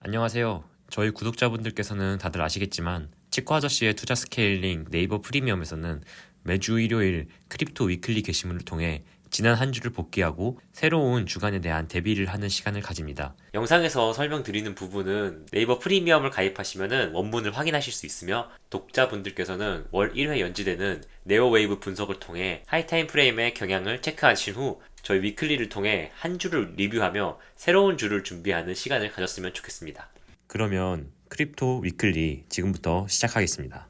안녕하세요. 저희 구독자분들께서는 다들 아시겠지만 치과 아저씨의 투자 스케일링 네이버 프리미엄에서는 매주 일요일 크립토 위클리 게시물을 통해 지난 한 주를 복귀하고 새로운 주간에 대한 대비를 하는 시간을 가집니다. 영상에서 설명드리는 부분은 네이버 프리미엄을 가입하시면 원문을 확인하실 수 있으며 독자분들께서는 월 1회 연지되는 네오웨이브 분석을 통해 하이타임 프레임의 경향을 체크하신 후 저희 위클리를 통해 한 주를 리뷰하며 새로운 주를 준비하는 시간을 가졌으면 좋겠습니다. 그러면 크립토 위클리 지금부터 시작하겠습니다.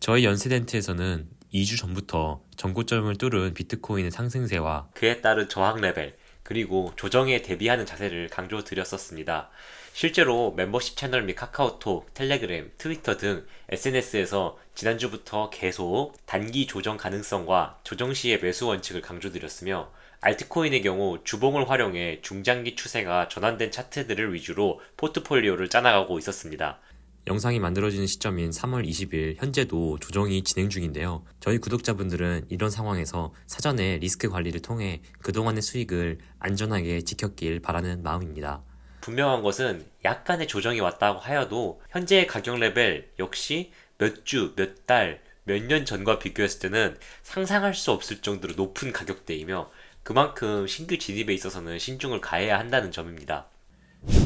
저희 연세덴트에서는 2주 전부터 전고점을 뚫은 비트코인의 상승세와 그에 따른 저항 레벨, 그리고 조정에 대비하는 자세를 강조드렸었습니다. 실제로 멤버십 채널 및 카카오톡, 텔레그램, 트위터 등 SNS에서 지난주부터 계속 단기 조정 가능성과 조정 시의 매수 원칙을 강조드렸으며 알트코인의 경우 주봉을 활용해 중장기 추세가 전환된 차트들을 위주로 포트폴리오를 짜나가고 있었습니다. 영상이 만들어지는 시점인 3월 20일 현재도 조정이 진행 중인데요. 저희 구독자분들은 이런 상황에서 사전에 리스크 관리를 통해 그동안의 수익을 안전하게 지켰길 바라는 마음입니다. 분명한 것은 약간의 조정이 왔다고 하여도 현재의 가격 레벨 역시 몇 주, 몇 달, 몇 년 전과 비교했을 때는 상상할 수 없을 정도로 높은 가격대이며 그만큼 신규 진입에 있어서는 신중을 가해야 한다는 점입니다.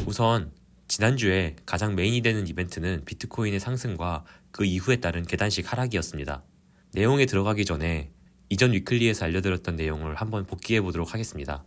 우선 지난주에 가장 메인이 되는 이벤트는 비트코인의 상승과 그 이후에 따른 계단식 하락이었습니다. 내용에 들어가기 전에 이전 위클리에서 알려드렸던 내용을 한번 복기해 보도록 하겠습니다.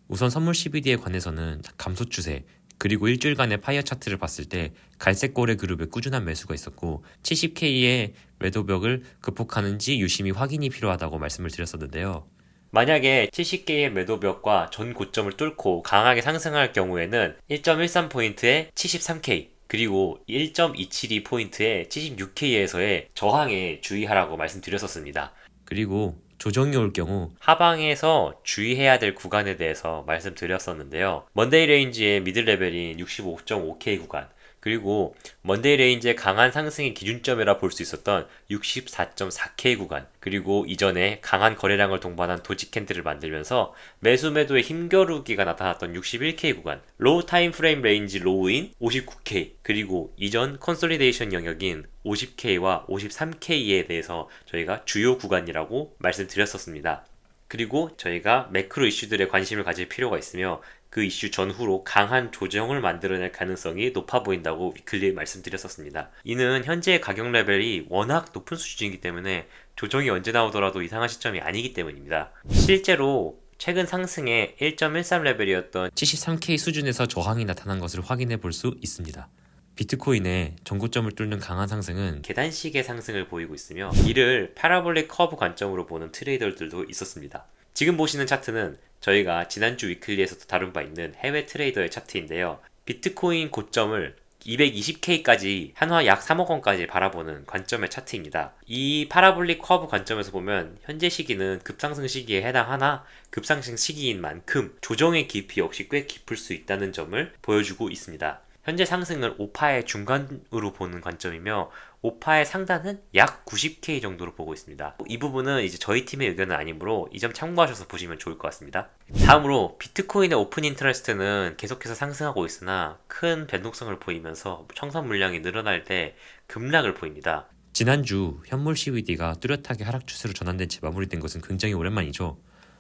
우선 선물 CBD에 관해서는 감소 추세, 그리고 일주일간의 파이어 차트를 봤을 때 갈색 고래 그룹의 꾸준한 매수가 있었고 70K의 매도벽을 극복하는지 유심히 확인이 필요하다고 말씀을 드렸었는데요. 만약에 70개의 매도벽과 전 고점을 뚫고 강하게 상승할 경우에는 1.13포인트의 73K 그리고 1.272포인트의 76K에서의 저항에 주의하라고 말씀드렸었습니다. 그리고 조정이 올 경우 하방에서 주의해야 될 구간에 대해서 말씀드렸었는데요. 먼데이 레인지의 미들 레벨인 65.5K 구간, 그리고 먼데이 레인지의 강한 상승의 기준점이라 볼 수 있었던 64.4K 구간, 그리고 이전에 강한 거래량을 동반한 도지 캔들을 만들면서 매수 매도의 힘겨루기가 나타났던 61K 구간, 로우 타임 프레임 레인지 로우인 59K, 그리고 이전 컨솔리데이션 영역인 50K와 53K에 대해서 저희가 주요 구간이라고 말씀드렸었습니다. 그리고 저희가 매크로 이슈들에 관심을 가질 필요가 있으며 그 이슈 전후로 강한 조정을 만들어낼 가능성이 높아 보인다고 위클리에 말씀드렸었습니다. 이는 현재의 가격 레벨이 워낙 높은 수준이기 때문에 조정이 언제 나오더라도 이상한 시점이 아니기 때문입니다. 실제로 최근 상승의 1.13 레벨이었던 73K 수준에서 저항이 나타난 것을 확인해 볼 수 있습니다. 비트코인의 전고점을 뚫는 강한 상승은 계단식의 상승을 보이고 있으며 이를 파라볼릭 커브 관점으로 보는 트레이더들도 있었습니다. 지금 보시는 차트는 저희가 지난주 위클리에서도 다룬 바 있는 해외 트레이더의 차트인데요. 비트코인 고점을 220K까지 한화 약 3억 원까지 바라보는 관점의 차트입니다. 이 파라볼릭 커브 관점에서 보면 현재 시기는 급상승 시기에 해당하나 급상승 시기인 만큼 조정의 깊이 역시 꽤 깊을 수 있다는 점을 보여주고 있습니다. 현재 상승을 5파의 중간으로 보는 관점이며 5파의 상단은 약 90K 정도로 보고 있습니다. 이 부분은 이제 저희 팀의 의견은 아니므로 이 점 참고하셔서 보시면 좋을 것 같습니다. 다음으로 비트코인의 오픈 인터레스트는 계속해서 상승하고 있으나 큰 변동성을 보이면서 청산 물량이 늘어날 때 급락을 보입니다. 지난주 현물 CBD가 뚜렷하게 하락 추세로 전환된 채 마무리된 것은 굉장히 오랜만이죠.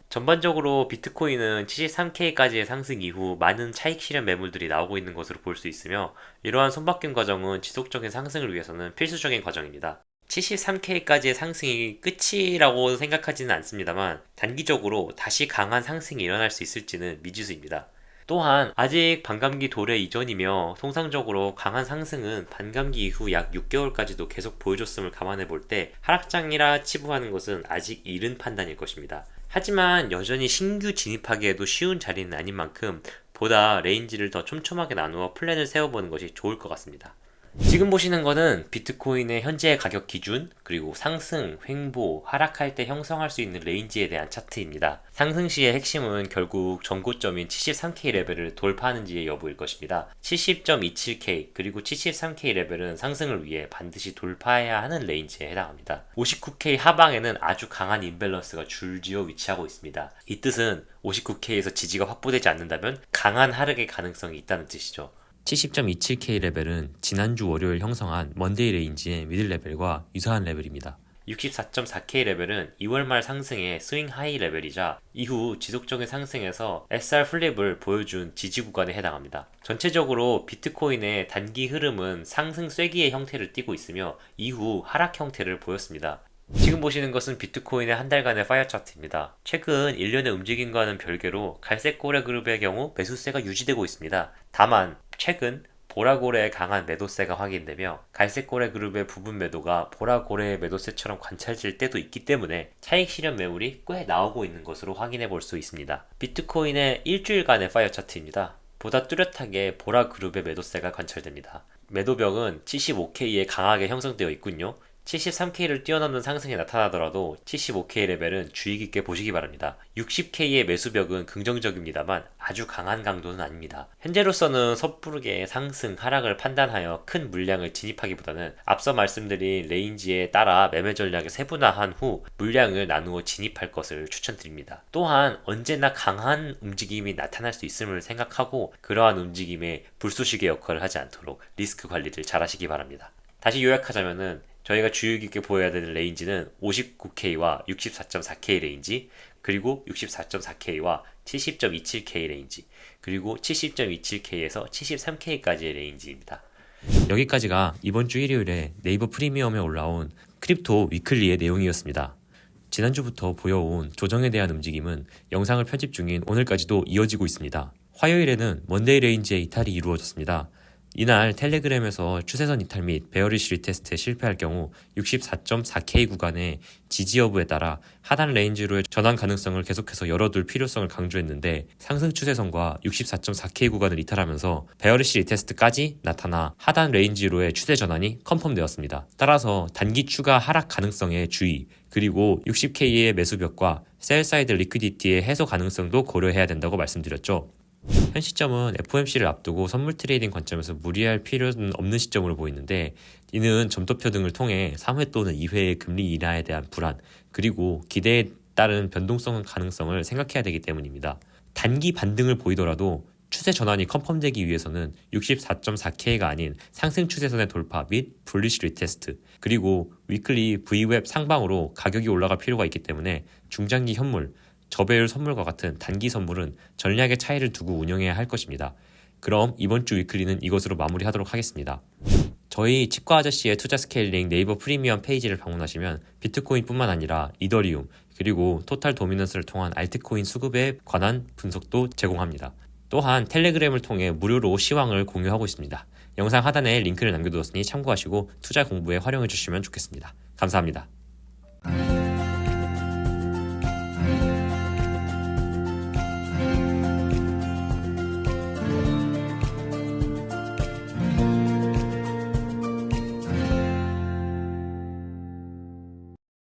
전반적으로 비트코인은 73K까지의 상승 이후 많은 차익 실현 매물들이 나오고 있는 것으로 볼 수 있으며 이러한 손바뀜 과정은 지속적인 상승을 위해서는 필수적인 과정입니다. 73K까지의 상승이 끝이라고 생각하지는 않습니다만 단기적으로 다시 강한 상승이 일어날 수 있을지는 미지수입니다. 또한 아직 반감기 도래 이전이며 통상적으로 강한 상승은 반감기 이후 약 6개월까지도 계속 보여줬음을 감안해 볼 때 하락장이라 치부하는 것은 아직 이른 판단일 것입니다. 하지만 여전히 신규 진입하기에도 쉬운 자리는 아닌 만큼 보다 레인지를 더 촘촘하게 나누어 플랜을 세워보는 것이 좋을 것 같습니다. 지금 보시는 거는 비트코인의 현재 가격 기준, 그리고 상승, 횡보, 하락할 때 형성할 수 있는 레인지에 대한 차트입니다. 상승 시의 핵심은 결국 전고점인 73K 레벨을 돌파하는지의 여부일 것입니다. 70.27K 그리고 73K 레벨은 상승을 위해 반드시 돌파해야 하는 레인지에 해당합니다. 59K 하방에는 아주 강한 임밸런스가 줄지어 위치하고 있습니다. 이 뜻은 59K에서 지지가 확보되지 않는다면 강한 하락의 가능성이 있다는 뜻이죠. 70.27K 레벨은 지난주 월요일 형성한 먼데이 레인지의 미들 레벨과 유사한 레벨입니다. 64.4K 레벨은 2월 말 상승의 스윙 하이 레벨이자 이후 지속적인 상승에서 SR 플립을 보여준 지지 구간에 해당합니다. 전체적으로 비트코인의 단기 흐름은 상승 쐐기의 형태를 띠고 있으며 이후 하락 형태를 보였습니다. 지금 보시는 것은 비트코인의 한 달간의 파이어 차트입니다. 최근 일련의 움직임과는 별개로 갈색 고래 그룹의 경우 매수세가 유지되고 있습니다. 다만 최근 보라고래의 강한 매도세가 확인되며 갈색 고래 그룹의 부분 매도가 보라고래의 매도세처럼 관찰될 때도 있기 때문에 차익 실현 매물이 꽤 나오고 있는 것으로 확인해 볼 수 있습니다. 비트코인의 일주일간의 파이어 차트입니다. 보다 뚜렷하게 보라 그룹의 매도세가 관찰됩니다. 매도벽은 75K에 강하게 형성되어 있군요. 73K를 뛰어넘는 상승이 나타나더라도 75K 레벨은 주의 깊게 보시기 바랍니다. 60K의 매수벽은 긍정적입니다만 아주 강한 강도는 아닙니다. 현재로서는 섣부르게 상승, 하락을 판단하여 큰 물량을 진입하기보다는 앞서 말씀드린 레인지에 따라 매매 전략을 세분화한 후 물량을 나누어 진입할 것을 추천드립니다. 또한 언제나 강한 움직임이 나타날 수 있음을 생각하고 그러한 움직임에 불쏘시개 역할을 하지 않도록 리스크 관리를 잘 하시기 바랍니다. 다시 요약하자면은 저희가 주의 깊게 보여야 되는 레인지는 59K와 64.4K 레인지, 그리고 64.4K와 70.27K 레인지, 그리고 70.27K에서 73K까지의 레인지입니다. 여기까지가 이번 주 일요일에 네이버 프리미엄에 올라온 크립토 위클리의 내용이었습니다. 지난주부터 보여온 조정에 대한 움직임은 영상을 편집 중인 오늘까지도 이어지고 있습니다. 화요일에는 먼데이 레인지의 이탈이 이루어졌습니다. 이날 텔레그램에서 추세선 이탈 및 베어리시 리테스트에 실패할 경우 64.4K 구간의 지지 여부에 따라 하단 레인지로의 전환 가능성을 계속해서 열어둘 필요성을 강조했는데 상승 추세선과 64.4K 구간을 이탈하면서 베어리시 리테스트까지 나타나 하단 레인지로의 추세 전환이 컨펌되었습니다. 따라서 단기 추가 하락 가능성에 주의, 그리고 60K의 매수벽과 셀사이드 리퀴디티의 해소 가능성도 고려해야 된다고 말씀드렸죠. 현 시점은 FOMC를 앞두고 선물 트레이딩 관점에서 무리할 필요는 없는 시점으로 보이는데, 이는 점도표 등을 통해 3회 또는 2회의 금리 인하에 대한 불안, 그리고 기대에 따른 변동성 가능성을 생각해야 되기 때문입니다. 단기 반등을 보이더라도 추세 전환이 컨펌되기 위해서는 64.4K가 아닌 상승 추세선의 돌파 및 불리시 리테스트, 그리고 위클리 V웹 상방으로 가격이 올라갈 필요가 있기 때문에 중장기 현물, 저배율 선물과 같은 단기 선물은 전략의 차이를 두고 운영해야 할 것입니다. 그럼 이번 주 위클리는 이것으로 마무리하도록 하겠습니다. 저희 치과 아저씨의 투자 스케일링 네이버 프리미엄 페이지를 방문하시면 비트코인뿐만 아니라 이더리움, 그리고 토탈 도미넌스를 통한 알트코인 수급에 관한 분석도 제공합니다. 또한 텔레그램을 통해 무료로 시황을 공유하고 있습니다. 영상 하단에 링크를 남겨두었으니 참고하시고 투자 공부에 활용해 주시면 좋겠습니다. 감사합니다.